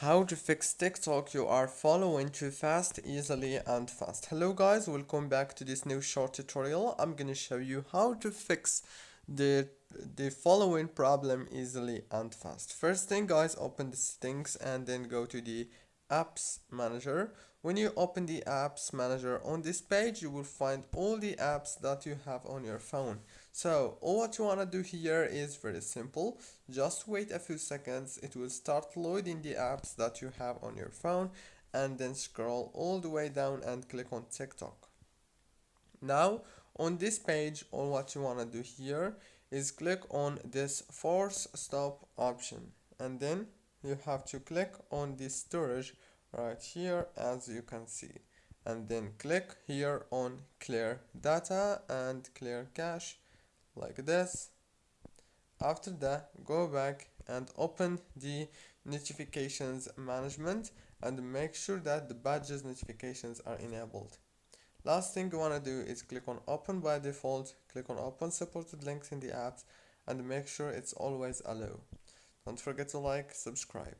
How to fix TikTok you are following too fast, easily and fast. Hello guys, welcome back to this new short tutorial. I'm gonna show you how to fix the following problem easily and fast. First thing guys, open the settings and then go to the apps manager. When you open the apps manager on this page, you will find all the apps that you have on your phone. So all what you want to do here is very simple. Just wait a few seconds. It will start loading the apps that you have on your phone, and then scroll all the way down and click on TikTok. Now on this page, all what you want to do here is click on this force stop option, and then you have to click on this storage right here as you can see, and then click here on clear data and clear cache like this. After that, go back and open the notifications management and make sure that the badges notifications are enabled. Last thing you want to do is click on open by default, click on open supported links in the apps, and make sure it's always allow. Don't forget to like, subscribe.